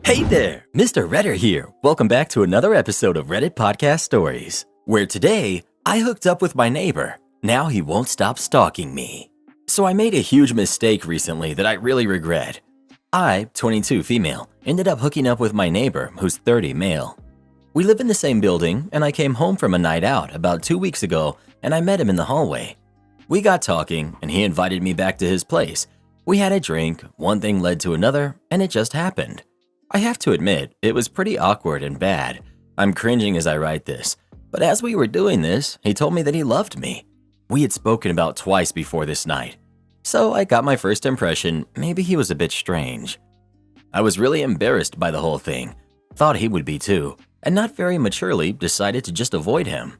Hey there, Mr. Redder here. Welcome back to another episode of Reddit Podcast Stories, where today I hooked up with my neighbor. Now he won't stop stalking me. So I made a huge mistake recently that I really regret. I, 22 female, ended up hooking up with my neighbor, who's 30 male. We live in the same building, and I came home from a night out about 2 weeks ago, and I met him in the hallway. We got talking, and he invited me back to his place. We had a drink, one thing led to another, and it just happened. I have to admit, it was pretty awkward and bad. I'm cringing as I write this. But as we were doing this, he told me that he loved me. We had spoken about twice before this night. So I got my first impression, maybe he was a bit strange. I was really embarrassed by the whole thing. Thought he would be too, and not very maturely decided to just avoid him.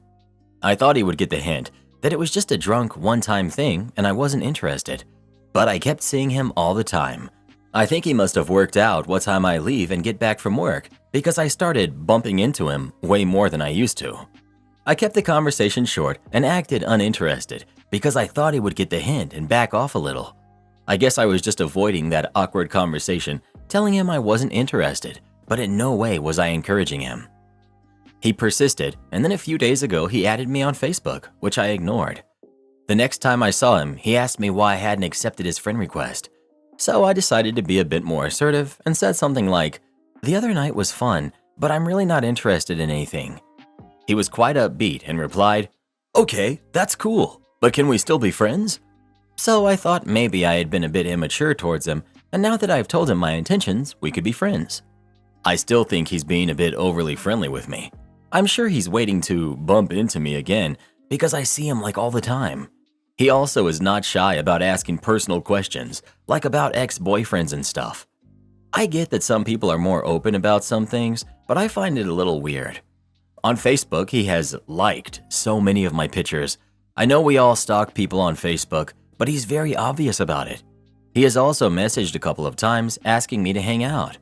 I thought he would get the hint that it was just a drunk one-time thing and I wasn't interested. But I kept seeing him all the time. I think he must have worked out what time I leave and get back from work because I started bumping into him way more than I used to. I kept the conversation short and acted uninterested because I thought he would get the hint and back off a little. I guess I was just avoiding that awkward conversation, telling him I wasn't interested, but in no way was I encouraging him. He persisted, and then a few days ago he added me on Facebook, which I ignored. The next time I saw him, he asked me why I hadn't accepted his friend request. So I decided to be a bit more assertive and said something like, "The other night was fun, but I'm really not interested in anything." He was quite upbeat and replied, "Okay, that's cool, but can we still be friends?" So I thought maybe I had been a bit immature towards him, and now that I've told him my intentions, we could be friends. I still think he's being a bit overly friendly with me. I'm sure he's waiting to bump into me again because I see him like all the time. He also is not shy about asking personal questions, like about ex-boyfriends and stuff. I get that some people are more open about some things, but I find it a little weird. On Facebook, he has liked so many of my pictures. I know we all stalk people on Facebook, but he's very obvious about it. He has also messaged a couple of times asking me to hang out.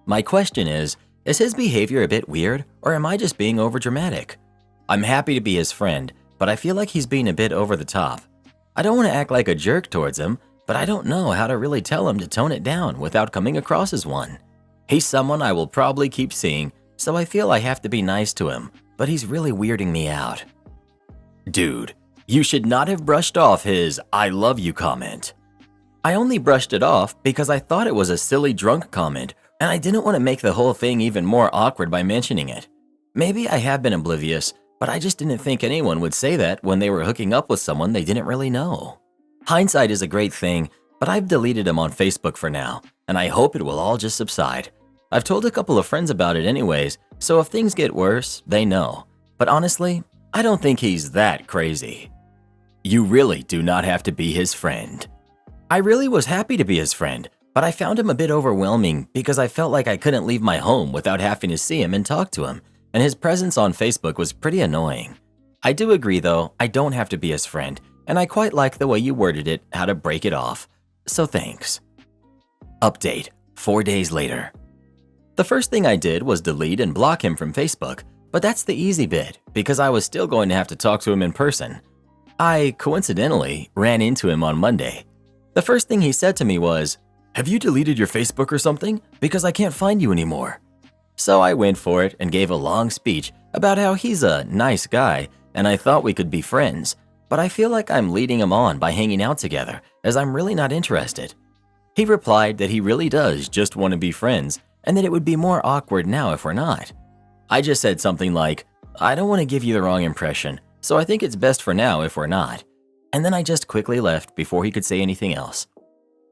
My question is his behavior a bit weird, or am I just being overdramatic? I'm happy to be his friend, but I feel like he's being a bit over the top. I don't want to act like a jerk towards him, but I don't know how to really tell him to tone it down without coming across as one. He's someone I will probably keep seeing, so I feel I have to be nice to him, but he's really weirding me out. Dude, you should not have brushed off his "I love you" comment. I only brushed it off because I thought it was a silly drunk comment, and I didn't want to make the whole thing even more awkward by mentioning it. Maybe I have been oblivious, but I just didn't think anyone would say that when they were hooking up with someone they didn't really know. Hindsight is a great thing, but I've deleted him on Facebook for now, and I hope it will all just subside. I've told a couple of friends about it anyways, so if things get worse, they know. But honestly, I don't think he's that crazy. You really do not have to be his friend. I really was happy to be his friend, but I found him a bit overwhelming because I felt like I couldn't leave my home without having to see him and talk to him. And his presence on Facebook was pretty annoying. I do agree though, I don't have to be his friend, and I quite like the way you worded it, how to break it off. So thanks. Update, 4 days later. The first thing I did was delete and block him from Facebook, but that's the easy bit because I was still going to have to talk to him in person. I, coincidentally, ran into him on Monday. The first thing he said to me was, "Have you deleted your Facebook or something? Because I can't find you anymore." So I went for it and gave a long speech about how he's a nice guy and I thought we could be friends, but I feel like I'm leading him on by hanging out together as I'm really not interested. He replied that he really does just want to be friends and that it would be more awkward now if we're not. I just said something like, "I don't want to give you the wrong impression, so I think it's best for now if we're not." And then I just quickly left before he could say anything else.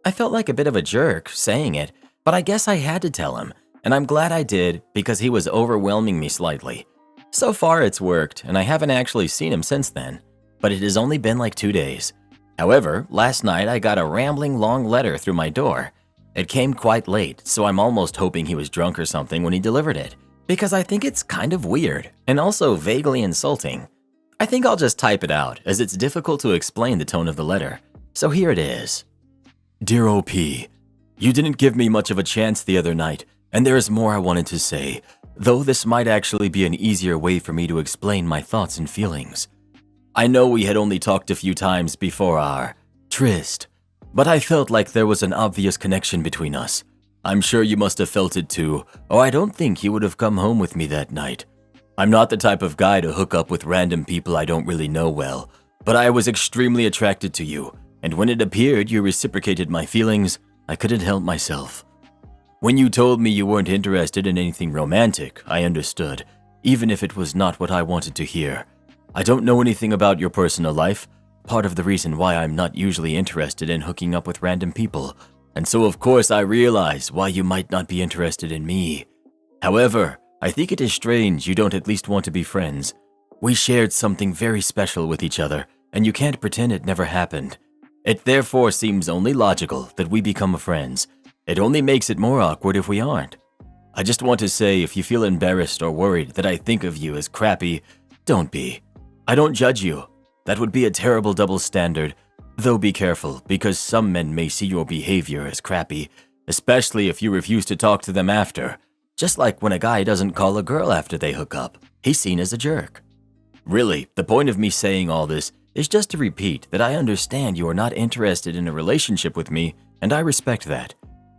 I felt like a bit of a jerk saying it, but I guess I had to tell him. And I'm glad I did because he was overwhelming me slightly. So far it's worked and I haven't actually seen him since then, but it has only been like 2 days. However, last night I got a rambling long letter through my door. It came quite late, so I'm almost hoping he was drunk or something when he delivered it, because I think it's kind of weird and also vaguely insulting. I think I'll just type it out as it's difficult to explain the tone of the letter. So here it is. Dear OP, you didn't give me much of a chance the other night. And there is more I wanted to say, though this might actually be an easier way for me to explain my thoughts and feelings. I know we had only talked a few times before our tryst, but I felt like there was an obvious connection between us. I'm sure you must have felt it too, or I don't think you would have come home with me that night. I'm not the type of guy to hook up with random people I don't really know well, but I was extremely attracted to you, and when it appeared you reciprocated my feelings, I couldn't help myself. When you told me you weren't interested in anything romantic, I understood, even if it was not what I wanted to hear. I don't know anything about your personal life, part of the reason why I'm not usually interested in hooking up with random people, and so of course I realize why you might not be interested in me. However, I think it is strange you don't at least want to be friends. We shared something very special with each other, and you can't pretend it never happened. It therefore seems only logical that we become friends. It only makes it more awkward if we aren't. I just want to say if you feel embarrassed or worried that I think of you as crappy, don't be. I don't judge you. That would be a terrible double standard. Though be careful, because some men may see your behavior as crappy, especially if you refuse to talk to them after. Just like when a guy doesn't call a girl after they hook up, he's seen as a jerk. Really, the point of me saying all this is just to repeat that I understand you are not interested in a relationship with me, and I respect that.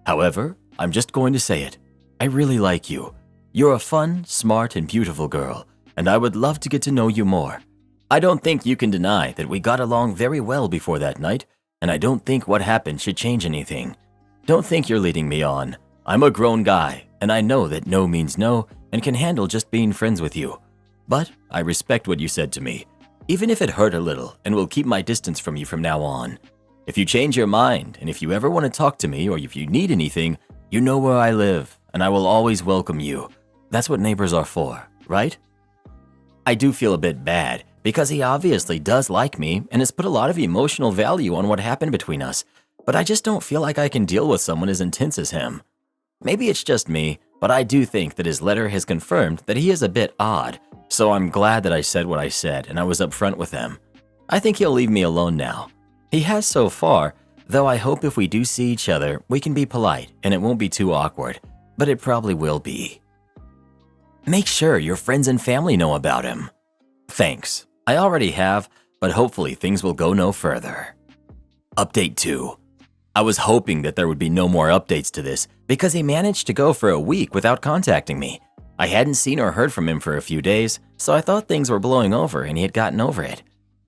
However, I'm just going to say it. I really like you. You're a fun, smart, and beautiful girl, and I would love to get to know you more. I don't think you can deny that we got along very well before that night, and I don't think what happened should change anything. Don't think you're leading me on. I'm a grown guy, and I know that no means no and can handle just being friends with you. But I respect what you said to me, even if it hurt a little, and will keep my distance from you from now on. If you change your mind, and if you ever want to talk to me or if you need anything, you know where I live, and I will always welcome you. That's what neighbors are for, right? I do feel a bit bad, because he obviously does like me and has put a lot of emotional value on what happened between us, but I just don't feel like I can deal with someone as intense as him. Maybe it's just me, but I do think that his letter has confirmed that he is a bit odd, so I'm glad that I said what I said and I was upfront with him. I think he'll leave me alone now. He has so far, though I hope if we do see each other, we can be polite and it won't be too awkward, but it probably will be. Make sure your friends and family know about him. Thanks. I already have, but hopefully things will go no further. Update 2. I was hoping that there would be no more updates to this because he managed to go for a week without contacting me. I hadn't seen or heard from him for a few days, so I thought things were blowing over and he had gotten over it.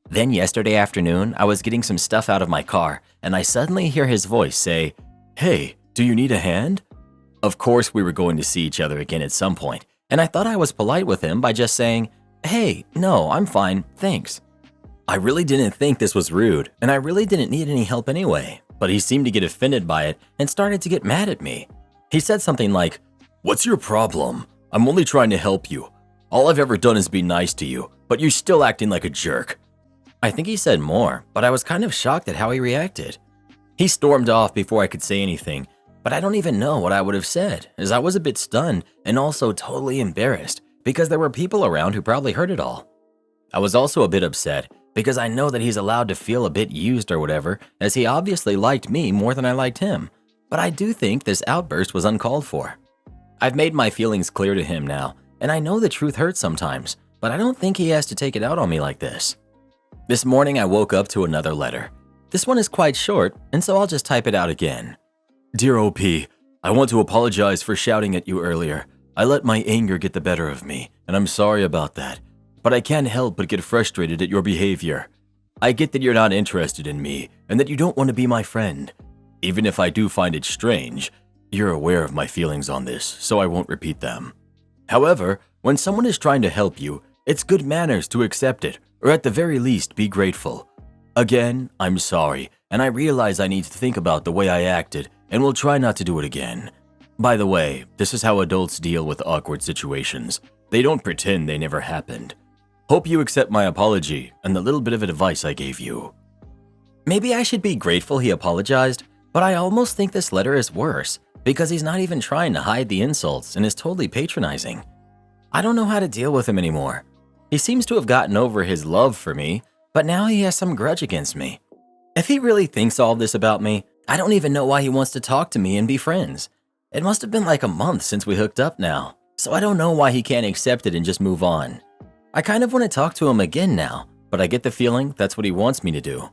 Then yesterday afternoon, I was getting some stuff out of my car and I suddenly hear his voice say, "Hey, do you need a hand?" Of course we were going to see each other again at some point, and I thought I was polite with him by just saying, "Hey, no, I'm fine, thanks." I really didn't think this was rude, and I really didn't need any help anyway, but he seemed to get offended by it and started to get mad at me. He said something like, "What's your problem? I'm only trying to help you. All I've ever done is be nice to you, but you're still acting like a jerk." I think he said more, but I was kind of shocked at how he reacted. He stormed off before I could say anything, but I don't even know what I would have said, as I was a bit stunned and also totally embarrassed because there were people around who probably heard it all. I was also a bit upset because I know that he's allowed to feel a bit used or whatever, as he obviously liked me more than I liked him, but I do think this outburst was uncalled for. I've made my feelings clear to him now, and I know the truth hurts sometimes, but I don't think he has to take it out on me like this. This morning I woke up to another letter. This one is quite short, and so I'll just type it out again. "Dear OP, I want to apologize for shouting at you earlier. I let my anger get the better of me, and I'm sorry about that. But I can't help but get frustrated at your behavior. I get that you're not interested in me, and that you don't want to be my friend. Even if I do find it strange, you're aware of my feelings on this, so I won't repeat them. However, when someone is trying to help you, it's good manners to accept it, or at the very least be grateful. Again, I'm sorry, and I realize I need to think about the way I acted, and will try not to do it again. By the way, this is how adults deal with awkward situations. They don't pretend they never happened. Hope you accept my apology and the little bit of advice I gave you." Maybe I should be grateful he apologized, but I almost think this letter is worse because he's not even trying to hide the insults and is totally patronizing. I don't know how to deal with him anymore. He seems to have gotten over his love for me, but now he has some grudge against me. If he really thinks all this about me, I don't even know why he wants to talk to me and be friends. It must have been like a month since we hooked up now, so I don't know why he can't accept it and just move on. I kind of want to talk to him again now, but I get the feeling that's what he wants me to do.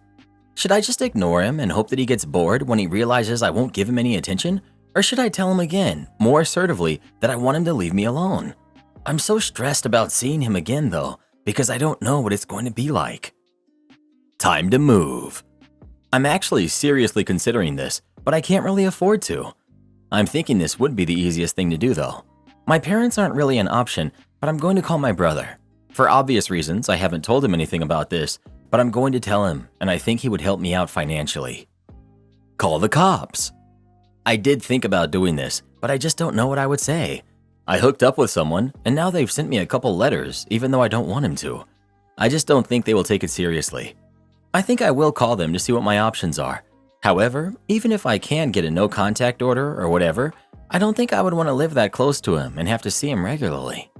Should I just ignore him and hope that he gets bored when he realizes I won't give him any attention? Or should I tell him again, more assertively, that I want him to leave me alone? I'm so stressed about seeing him again though, because I don't know what it's going to be like. Time to move. I'm actually seriously considering this, but I can't really afford to. I'm thinking this would be the easiest thing to do though. My parents aren't really an option, but I'm going to call my brother. For obvious reasons, I haven't told him anything about this, but I'm going to tell him, and I think he would help me out financially. Call the cops. I did think about doing this, but I just don't know what I would say. I hooked up with someone, and now they've sent me a couple letters, even though I don't want him to. I just don't think they will take it seriously. I think I will call them to see what my options are. However, even if I can get a no contact order or whatever, I don't think I would want to live that close to him and have to see him regularly.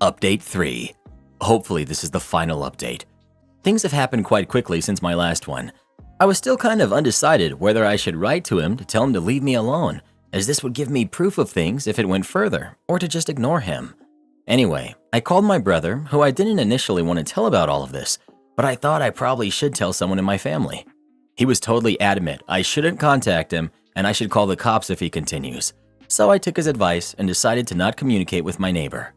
Update 3. Hopefully this is the final update. Things have happened quite quickly since my last one. I was still kind of undecided whether I should write to him to tell him to leave me alone, as this would give me proof of things if it went further, or to just ignore him. Anyway, I called my brother, who I didn't initially want to tell about all of this, but I thought I probably should tell someone in my family. He was totally adamant I shouldn't contact him and I should call the cops if he continues, so I took his advice and decided to not communicate with my neighbor.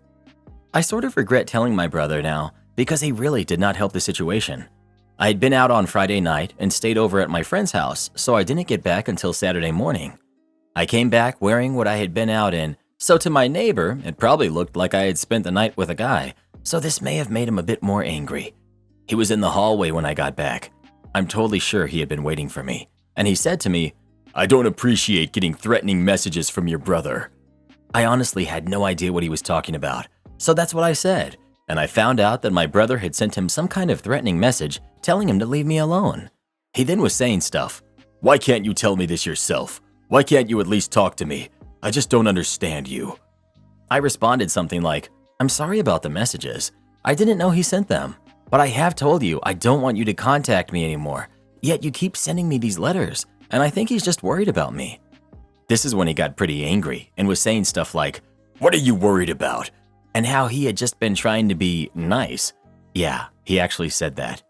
I sort of regret telling my brother now because he really did not help the situation. I had been out on Friday night and stayed over at my friend's house, so I didn't get back until Saturday morning. I came back wearing what I had been out in, so to my neighbor, it probably looked like I had spent the night with a guy, so this may have made him a bit more angry. He was in the hallway when I got back. I'm totally sure he had been waiting for me, and he said to me, "I don't appreciate getting threatening messages from your brother." I honestly had no idea what he was talking about, so that's what I said, and I found out that my brother had sent him some kind of threatening message telling him to leave me alone. He then was saying stuff. "Why can't you tell me this yourself? Why can't you at least talk to me? I just don't understand you." I responded something like, "I'm sorry about the messages. I didn't know he sent them, but I have told you I don't want you to contact me anymore, yet you keep sending me these letters, and I think he's just worried about me." This is when he got pretty angry and was saying stuff like, "What are you worried about?" and how he had just been trying to be nice. Yeah, he actually said that.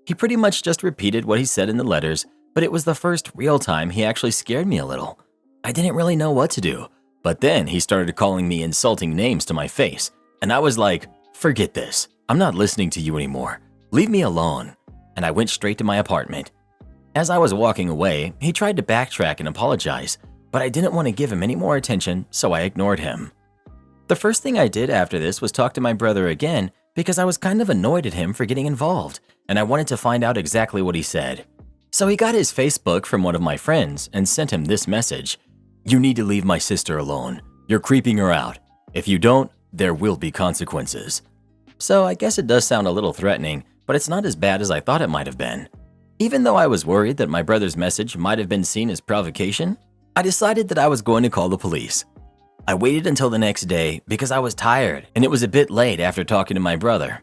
He pretty much just repeated what he said in the letters, but it was the first real time he actually scared me a little. I didn't really know what to do, but then he started calling me insulting names to my face, and I was like, "Forget this. I'm not listening to you anymore. Leave me alone." And I went straight to my apartment. As I was walking away, he tried to backtrack and apologize, but I didn't want to give him any more attention, so I ignored him. The first thing I did after this was talk to my brother again because I was kind of annoyed at him for getting involved, and I wanted to find out exactly what he said. So he got his Facebook from one of my friends and sent him this message. "You need to leave my sister alone. You're creeping her out. If you don't, there will be consequences." So I guess it does sound a little threatening, but it's not as bad as I thought it might have been. Even though I was worried that my brother's message might have been seen as provocation, I decided that I was going to call the police. I waited until the next day because I was tired and it was a bit late after talking to my brother.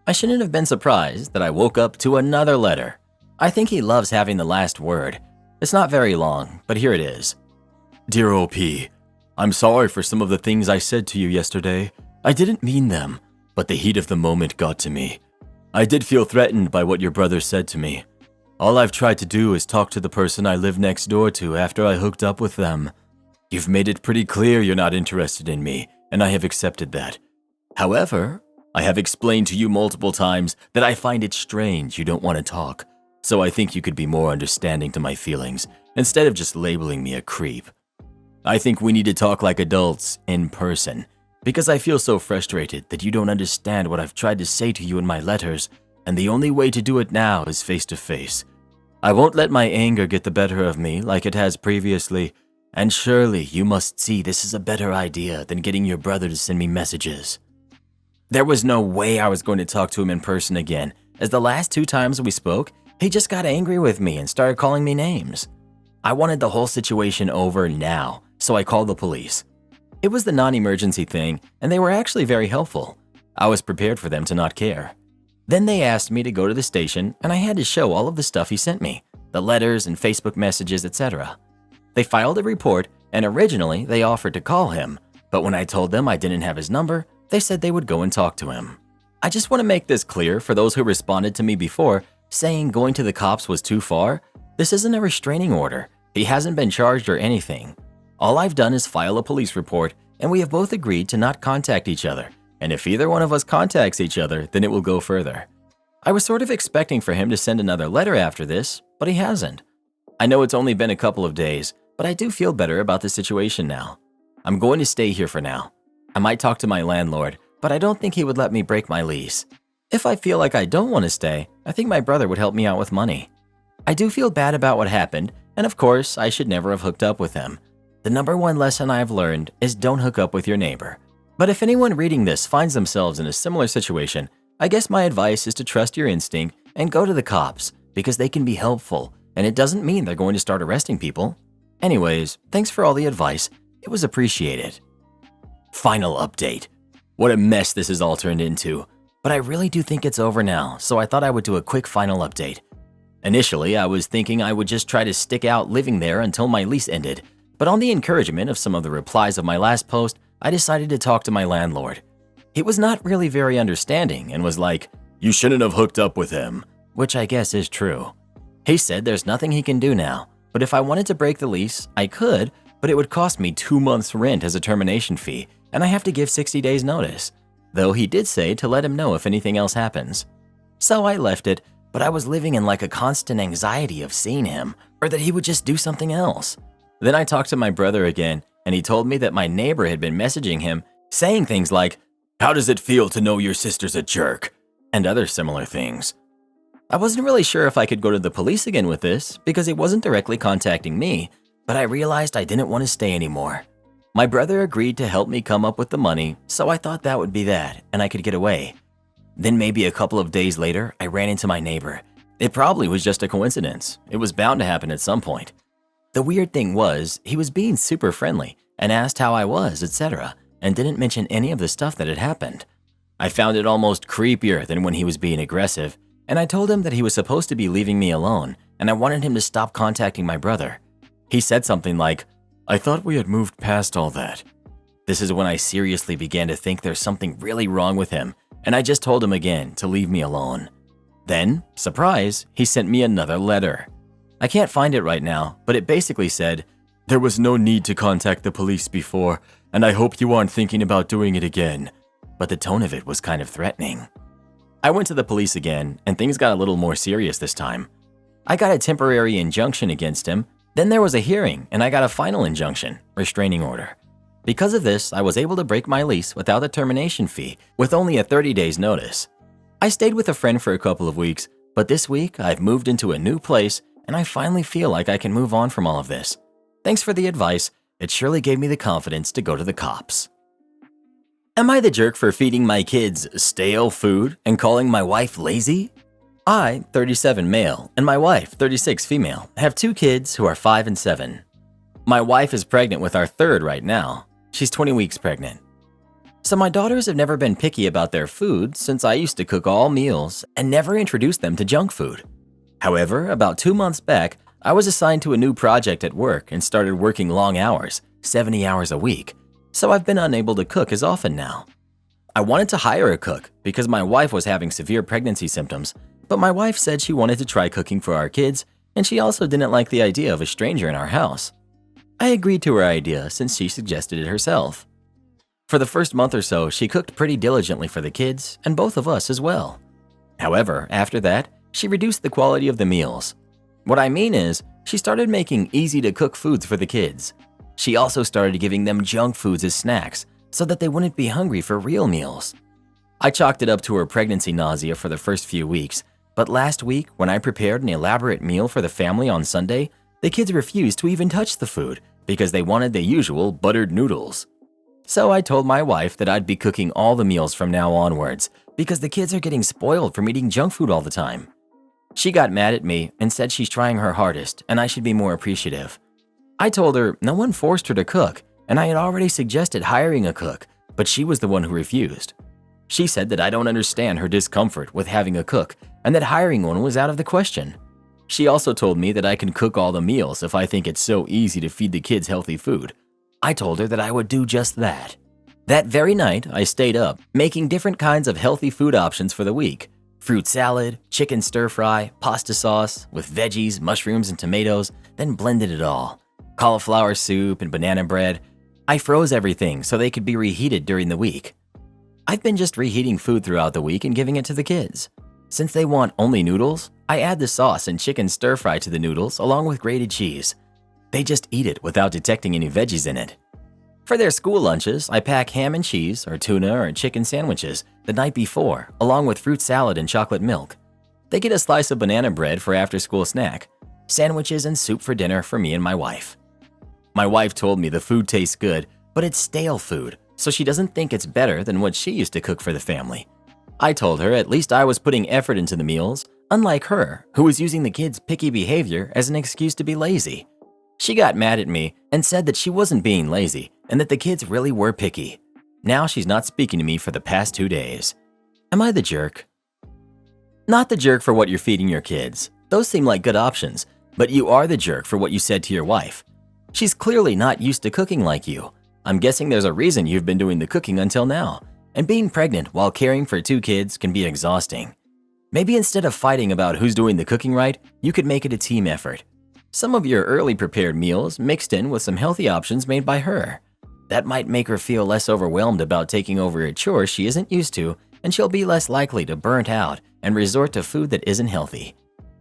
I shouldn't have been surprised that I woke up to another letter. I think he loves having the last word. It's not very long, but here it is. "Dear OP, I'm sorry for some of the things I said to you yesterday. I didn't mean them, but the heat of the moment got to me. I did feel threatened by what your brother said to me. All I've tried to do is talk to the person I live next door to after I hooked up with them. You've made it pretty clear you're not interested in me, and I have accepted that. However, I have explained to you multiple times that I find it strange you don't want to talk, so I think you could be more understanding to my feelings instead of just labeling me a creep. I think we need to talk like adults in person, because I feel so frustrated that you don't understand what I've tried to say to you in my letters, and the only way to do it now is face to face. I won't let my anger get the better of me like it has previously, and surely you must see this is a better idea than getting your brother to send me messages." There was no way I was going to talk to him in person again, as the last 2 times we spoke, he just got angry with me and started calling me names. I wanted the whole situation over now, so I called the police. It was the non-emergency thing, and they were actually very helpful. I was prepared for them to not care. Then they asked me to go to the station, and I had to show all of the stuff he sent me, the letters and Facebook messages, etc. They filed a report, and originally they offered to call him, but when I told them I didn't have his number, they said they would go and talk to him. I just want to make this clear for those who responded to me before, saying going to the cops was too far. This isn't a restraining order. He hasn't been charged or anything. All I've done is file a police report, and we have both agreed to not contact each other, and if either one of us contacts each other, then it will go further. I was sort of expecting for him to send another letter after this, but he hasn't. I know it's only been a couple of days, but I do feel better about the situation now. I'm going to stay here for now. I might talk to my landlord, but I don't think he would let me break my lease. If I feel like I don't want to stay, I think my brother would help me out with money. I do feel bad about what happened, and of course, I should never have hooked up with him. The number one lesson I've learned is don't hook up with your neighbor. But if anyone reading this finds themselves in a similar situation, I guess my advice is to trust your instinct and go to the cops because they can be helpful, and it doesn't mean they're going to start arresting people. Anyways, thanks for all the advice. It was appreciated. Final update. What a mess this has all turned into. But I really do think it's over now, so I thought I would do a quick final update. Initially, I was thinking I would just try to stick out living there until my lease ended, but on the encouragement of some of the replies of my last post, I decided to talk to my landlord. He was not really very understanding and was like, "You shouldn't have hooked up with him," which I guess is true. He said there's nothing he can do now, but if I wanted to break the lease, I could, but it would cost me 2 months' rent as a termination fee, and I have to give 60 days notice. Though he did say to let him know if anything else happens. So I left it, but I was living in like a constant anxiety of seeing him, or that he would just do something else. Then I talked to my brother again, and he told me that my neighbor had been messaging him, saying things like, "How does it feel to know your sister's a jerk?" and other similar things. I wasn't really sure if I could go to the police again with this, because he wasn't directly contacting me, but I realized I didn't want to stay anymore. My brother agreed to help me come up with the money, so I thought that would be that, and I could get away. Then maybe a couple of days later, I ran into my neighbor. It probably was just a coincidence. It was bound to happen at some point. The weird thing was, he was being super friendly and asked how I was, etc., and didn't mention any of the stuff that had happened. I found it almost creepier than when he was being aggressive, and I told him that he was supposed to be leaving me alone, and I wanted him to stop contacting my brother. He said something like, "I thought we had moved past all that." This is when I seriously began to think there's something really wrong with him, and I just told him again to leave me alone. Then, surprise, he sent me another letter. I can't find it right now, but it basically said, "There was no need to contact the police before, and I hope you aren't thinking about doing it again." But the tone of it was kind of threatening. I went to the police again, and things got a little more serious this time. I got a temporary injunction against him. Then there was a hearing, and I got a final injunction, restraining order. Because of this, I was able to break my lease without a termination fee, with only a 30 days notice. I stayed with a friend for a couple of weeks, but this week I've moved into a new place, and I finally feel like I can move on from all of this. Thanks for the advice. It surely gave me the confidence to go to the cops. Am I the jerk for feeding my kids stale food and calling my wife lazy? I, 37 male, and my wife, 36 female, have 2 kids who are 5 and 7. My wife is pregnant with our third right now. She's 20 weeks pregnant. So my daughters have never been picky about their food since I used to cook all meals and never introduced them to junk food. However, about 2 months back, I was assigned to a new project at work and started working long hours, 70 hours a week, so I've been unable to cook as often now. I wanted to hire a cook because my wife was having severe pregnancy symptoms, but my wife said she wanted to try cooking for our kids, and she also didn't like the idea of a stranger in our house. I agreed to her idea since she suggested it herself. For the first month or so, she cooked pretty diligently for the kids, and both of us as well. However, after that, she reduced the quality of the meals. What I mean is, she started making easy-to-cook foods for the kids. She also started giving them junk foods as snacks, so that they wouldn't be hungry for real meals. I chalked it up to her pregnancy nausea for the first few weeks, but last week, when I prepared an elaborate meal for the family on Sunday, the kids refused to even touch the food because they wanted the usual buttered noodles. So I told my wife that I'd be cooking all the meals from now onwards because the kids are getting spoiled from eating junk food all the time. She got mad at me and said she's trying her hardest and I should be more appreciative. I told her no one forced her to cook, and I had already suggested hiring a cook, but she was the one who refused. She said that I don't understand her discomfort with having a cook and that hiring one was out of the question. She also told me that I can cook all the meals if I think it's so easy to feed the kids healthy food. I told her that I would do just that. That very night, I stayed up, making different kinds of healthy food options for the week. Fruit salad, chicken stir-fry, pasta sauce, with veggies, mushrooms, and tomatoes, then blended it all. cauliflower soup and banana bread. I froze everything so they could be reheated during the week. I've been just reheating food throughout the week and giving it to the kids. Since they want only noodles, I add the sauce and chicken stir-fry to the noodles along with grated cheese. They just eat it without detecting any veggies in it. For their school lunches, I pack ham and cheese or tuna or chicken sandwiches the night before, along with fruit salad and chocolate milk. They get a slice of banana bread for after-school snack, sandwiches and soup for dinner for me and my wife. My wife told me the food tastes good, but it's stale food, so she doesn't think it's better than what she used to cook for the family. I told her at least I was putting effort into the meals, unlike her, who was using the kids' picky behavior as an excuse to be lazy. She got mad at me and said that she wasn't being lazy and that the kids really were picky. Now she's not speaking to me for the past 2 days. Am I the jerk? Not the jerk for what you're feeding your kids. Those seem like good options, but you are the jerk for what you said to your wife. She's clearly not used to cooking like you. I'm guessing there's a reason you've been doing the cooking until now, and being pregnant while caring for 2 kids can be exhausting. Maybe instead of fighting about who's doing the cooking right, you could make it a team effort. Some of your early prepared meals mixed in with some healthy options made by her. That might make her feel less overwhelmed about taking over a chore she isn't used to, and she'll be less likely to burnt out and resort to food that isn't healthy.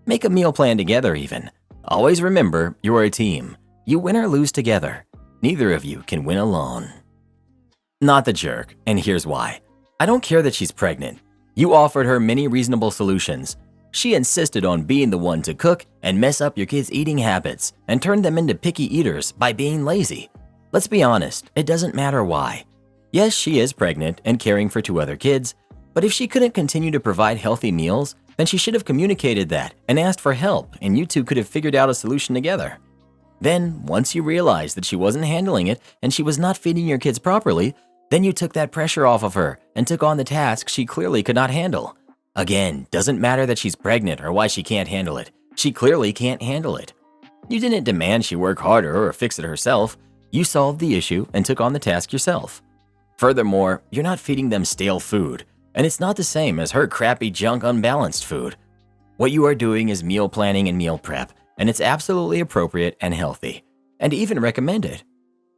Make a meal plan together even. Always remember, you're a team. You win or lose together. Neither of you can win alone. Not the jerk, and here's why. I don't care that she's pregnant. You offered her many reasonable solutions. She insisted on being the one to cook and mess up your kids' eating habits and turn them into picky eaters by being lazy. Let's be honest, it doesn't matter why. Yes, she is pregnant and caring for 2 other kids, but if she couldn't continue to provide healthy meals, then she should have communicated that and asked for help, and you two could have figured out a solution together. Then, once you realized that she wasn't handling it and she was not feeding your kids properly, then you took that pressure off of her and took on the task she clearly could not handle. Again, doesn't matter that she's pregnant or why she can't handle it. She clearly can't handle it. You didn't demand she work harder or fix it herself. You solved the issue and took on the task yourself. Furthermore, you're not feeding them stale food, and it's not the same as her crappy junk unbalanced food. What you are doing is meal planning and meal prep, and it's absolutely appropriate and healthy, and even recommended.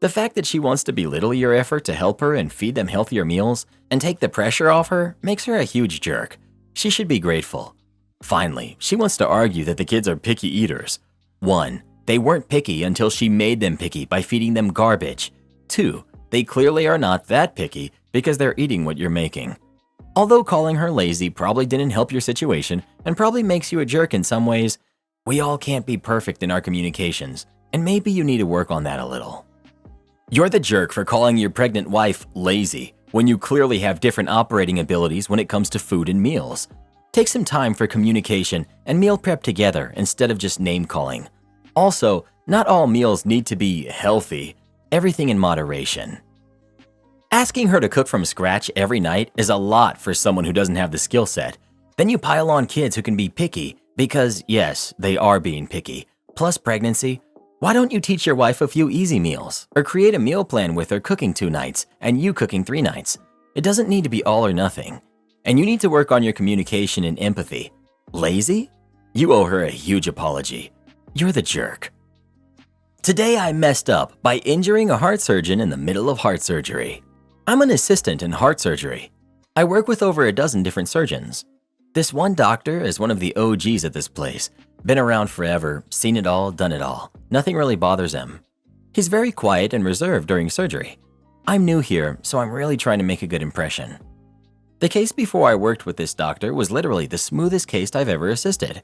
The fact that she wants to belittle your effort to help her and feed them healthier meals and take the pressure off her makes her a huge jerk. She should be grateful. Finally, she wants to argue that the kids are picky eaters. 1. They weren't picky until she made them picky by feeding them garbage. 2. They clearly are not that picky because they're eating what you're making. Although calling her lazy probably didn't help your situation and probably makes you a jerk in some ways, we all can't be perfect in our communications, and maybe you need to work on that a little. You're the jerk for calling your pregnant wife lazy when you clearly have different operating abilities when it comes to food and meals. Take some time for communication and meal prep together instead of just name calling. Also, not all meals need to be healthy, everything in moderation. Asking her to cook from scratch every night is a lot for someone who doesn't have the skill set. Then you pile on kids who can be picky because, yes, they are being picky, plus pregnancy. Why don't you teach your wife a few easy meals or create a meal plan with her cooking 2 nights and you cooking 3 nights? It doesn't need to be all or nothing. And you need to work on your communication and empathy. Lazy? You owe her a huge apology. You're the jerk. Today I messed up by injuring a heart surgeon in the middle of heart surgery. I'm an assistant in heart surgery. I work with over a dozen different surgeons. This one doctor is one of the OGs at this place. Been around forever, seen it all, done it all. Nothing really bothers him. He's very quiet and reserved during surgery. I'm new here, so I'm really trying to make a good impression. The case before I worked with this doctor was literally the smoothest case I've ever assisted.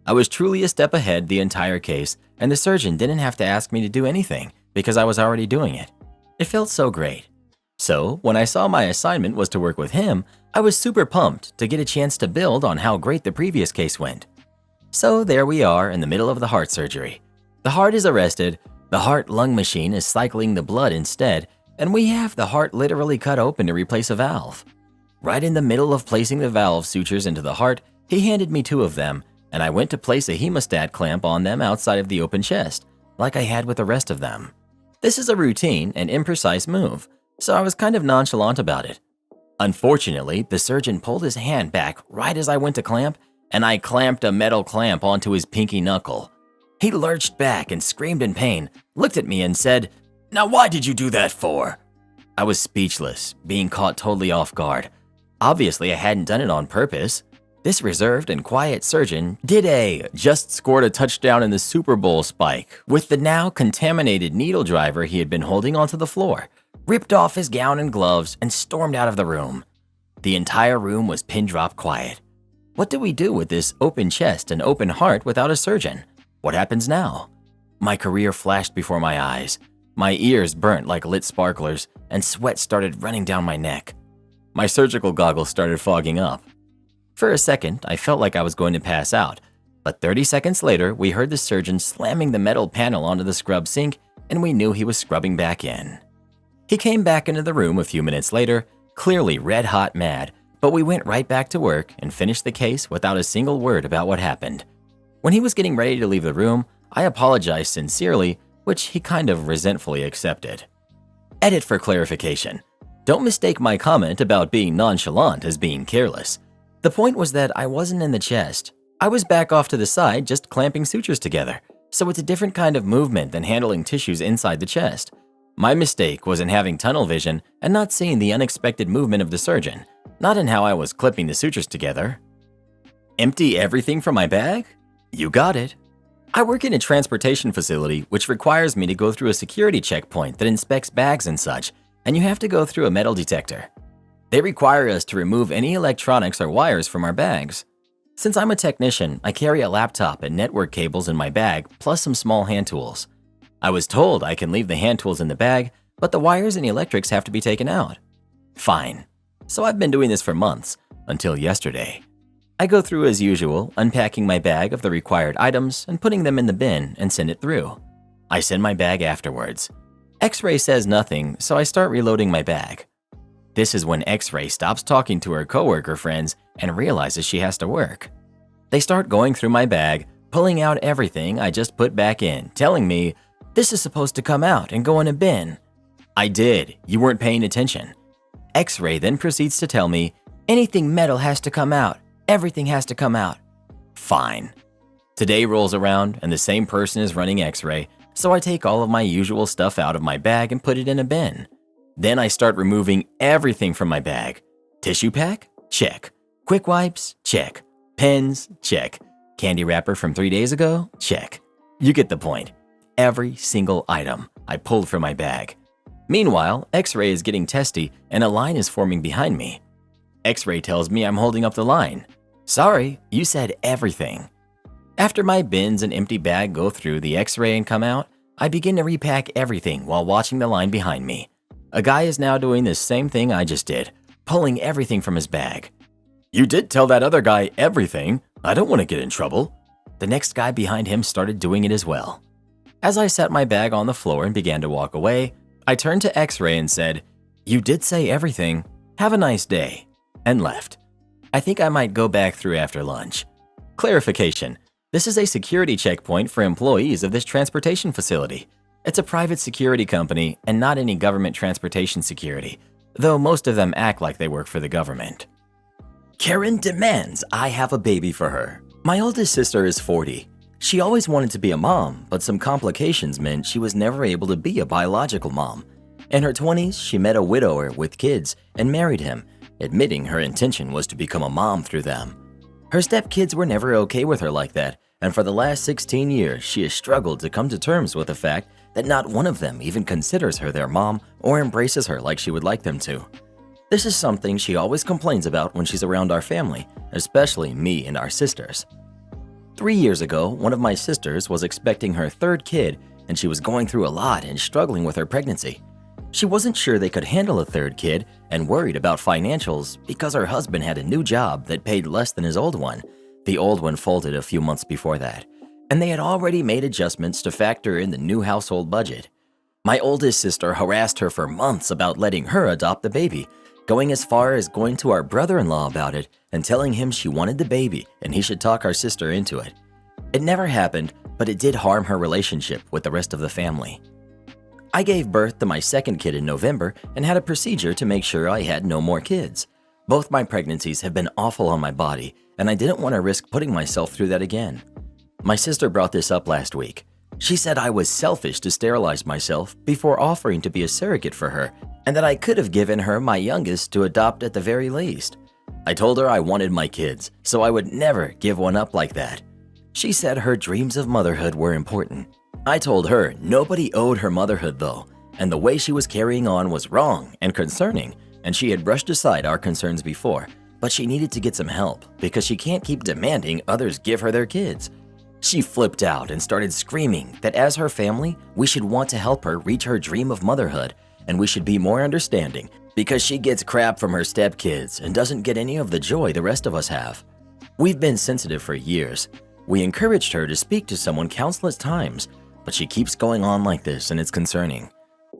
I was truly a step ahead the entire case, and the surgeon didn't have to ask me to do anything because I was already doing it. It felt so great. So, when I saw my assignment was to work with him, I was super pumped to get a chance to build on how great the previous case went. So there we are in the middle of the heart surgery. The heart is arrested, the heart-lung machine is cycling the blood instead, and we have the heart literally cut open to replace a valve. Right in the middle of placing the valve sutures into the heart, he handed me 2 of them, and I went to place a hemostat clamp on them outside of the open chest, like I had with the rest of them. This is a routine and imprecise move, so I was kind of nonchalant about it. Unfortunately, the surgeon pulled his hand back right as I went to clamp, and I clamped a metal clamp onto his pinky knuckle. He lurched back and screamed in pain, looked at me and said, "Now why did you do that for?" I was speechless, being caught totally off guard. Obviously, I hadn't done it on purpose. This reserved and quiet surgeon just scored a touchdown in the Super Bowl spike with the now contaminated needle driver he had been holding onto the floor, ripped off his gown and gloves, and stormed out of the room. The entire room was pin-drop quiet. What do we do with this open chest and open heart without a surgeon? What happens now? My career flashed before my eyes. My ears burnt like lit sparklers, and sweat started running down my neck. My surgical goggles started fogging up. For a second, I felt like I was going to pass out, but 30 seconds later, we heard the surgeon slamming the metal panel onto the scrub sink, and we knew he was scrubbing back in. He came back into the room a few minutes later, clearly red-hot mad, but we went right back to work and finished the case without a single word about what happened. When he was getting ready to leave the room, I apologized sincerely, which he kind of resentfully accepted. Edit for clarification. Don't mistake my comment about being nonchalant as being careless. The point was that I wasn't in the chest. I was back off to the side just clamping sutures together, so it's a different kind of movement than handling tissues inside the chest. My mistake was in having tunnel vision and not seeing the unexpected movement of the surgeon, not in how I was clipping the sutures together. Empty everything from my bag? You got it. I work in a transportation facility which requires me to go through a security checkpoint that inspects bags and such, and you have to go through a metal detector. They require us to remove any electronics or wires from our bags. Since I'm a technician, I carry a laptop and network cables in my bag, plus some small hand tools. I was told I can leave the hand tools in the bag, but the wires and electrics have to be taken out. Fine. So I've been doing this for months, until yesterday. I go through as usual, unpacking my bag of the required items and putting them in the bin and send it through. I send my bag afterwards. X-Ray says nothing, so I start reloading my bag. This is when X-Ray stops talking to her coworker friends and realizes she has to work. They start going through my bag, pulling out everything I just put back in, telling me, "This is supposed to come out and go in a bin." I did, you weren't paying attention. X-Ray then proceeds to tell me, "Anything metal has to come out, everything has to come out." Fine. Today rolls around and the same person is running X-Ray, so I take all of my usual stuff out of my bag and put it in a bin. Then I start removing everything from my bag. Tissue pack? Check. Quick wipes? Check. Pens? Check. Candy wrapper from 3 days ago? Check. You get the point. Every single item I pulled from my bag. Meanwhile, X-Ray is getting testy and a line is forming behind me. X-Ray tells me I'm holding up the line. Sorry, you said everything. After my bins and empty bag go through the X-Ray and come out, I begin to repack everything while watching the line behind me. A guy is now doing the same thing I just did, pulling everything from his bag. You did tell that other guy everything. I don't want to get in trouble. The next guy behind him started doing it as well. As I set my bag on the floor and began to walk away, I turned to X-Ray and said, "You did say everything. Have a nice day," and left. I think I might go back through after lunch. Clarification. This is a security checkpoint for employees of this transportation facility. It's a private security company and not any government transportation security, though most of them act like they work for the government. Karen demands I have a baby for her. My oldest sister is 40. She always wanted to be a mom, but some complications meant she was never able to be a biological mom. In her 20s, she met a widower with kids and married him, admitting her intention was to become a mom through them. Her stepkids were never okay with her like that, and for the last 16 years, she has struggled to come to terms with the fact that not one of them even considers her their mom or embraces her like she would like them to. This is something she always complains about when she's around our family, especially me and our sisters. 3 years ago, one of my sisters was expecting her third kid, and she was going through a lot and struggling with her pregnancy. She wasn't sure they could handle a third kid and worried about financials because her husband had a new job that paid less than his old one. The old one folded a few months before that, and they had already made adjustments to factor in the new household budget. My oldest sister harassed her for months about letting her adopt the baby, going as far as going to our brother-in-law about it and telling him she wanted the baby and he should talk our sister into it. It never happened, but it did harm her relationship with the rest of the family. I gave birth to my second kid in November and had a procedure to make sure I had no more kids. Both my pregnancies have been awful on my body, and I didn't want to risk putting myself through that again. My sister brought this up last week. She said I was selfish to sterilize myself before offering to be a surrogate for her, and that I could have given her my youngest to adopt at the very least. I told her I wanted my kids, so I would never give one up like that. She said her dreams of motherhood were important. I told her nobody owed her motherhood though, and the way she was carrying on was wrong and concerning, and she had brushed aside our concerns before, but she needed to get some help because she can't keep demanding others give her their kids. She flipped out and started screaming that as her family, we should want to help her reach her dream of motherhood, and we should be more understanding because she gets crap from her stepkids and doesn't get any of the joy the rest of us have. We've been sensitive for years. We encouraged her to speak to someone countless times, but she keeps going on like this and it's concerning.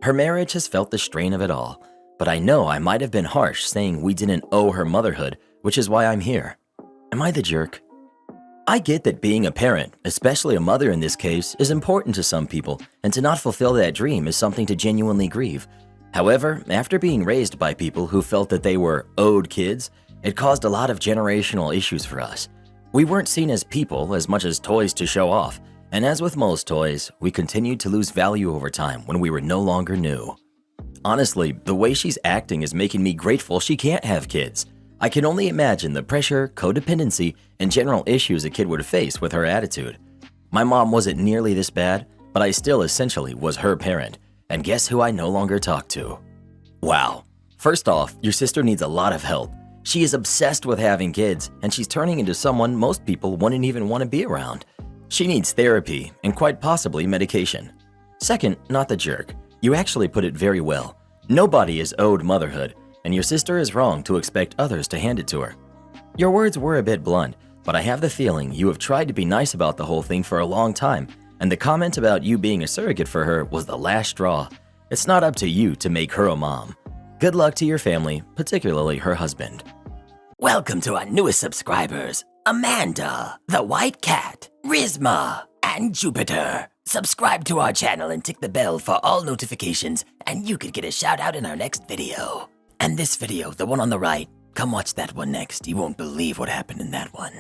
Her marriage has felt the strain of it all, but I know I might have been harsh saying we didn't owe her motherhood, which is why I'm here. Am I the jerk? I get that being a parent, especially a mother in this case, is important to some people, and to not fulfill that dream is something to genuinely grieve. However, after being raised by people who felt that they were owed kids, it caused a lot of generational issues for us. We weren't seen as people as much as toys to show off, and as with most toys, we continued to lose value over time when we were no longer new. Honestly, the way she's acting is making me grateful she can't have kids. I can only imagine the pressure, codependency, and general issues a kid would face with her attitude. My mom wasn't nearly this bad, but I still essentially was her parent, and guess who I no longer talk to? Wow. First off, your sister needs a lot of help. She is obsessed with having kids, and she's turning into someone most people wouldn't even want to be around. She needs therapy and quite possibly medication. Second, not the jerk. You actually put it very well. Nobody is owed motherhood, and your sister is wrong to expect others to hand it to her. Your words were a bit blunt, but I have the feeling you have tried to be nice about the whole thing for a long time, and the comment about you being a surrogate for her was the last straw. It's not up to you to make her a mom. Good luck to your family, particularly her husband. Welcome to our newest subscribers, Amanda, the White Cat, Rizma, and Jupiter. Subscribe to our channel and tick the bell for all notifications, and you could get a shout out in our next video. And this video, the one on the right, come watch that one next. You won't believe what happened in that one.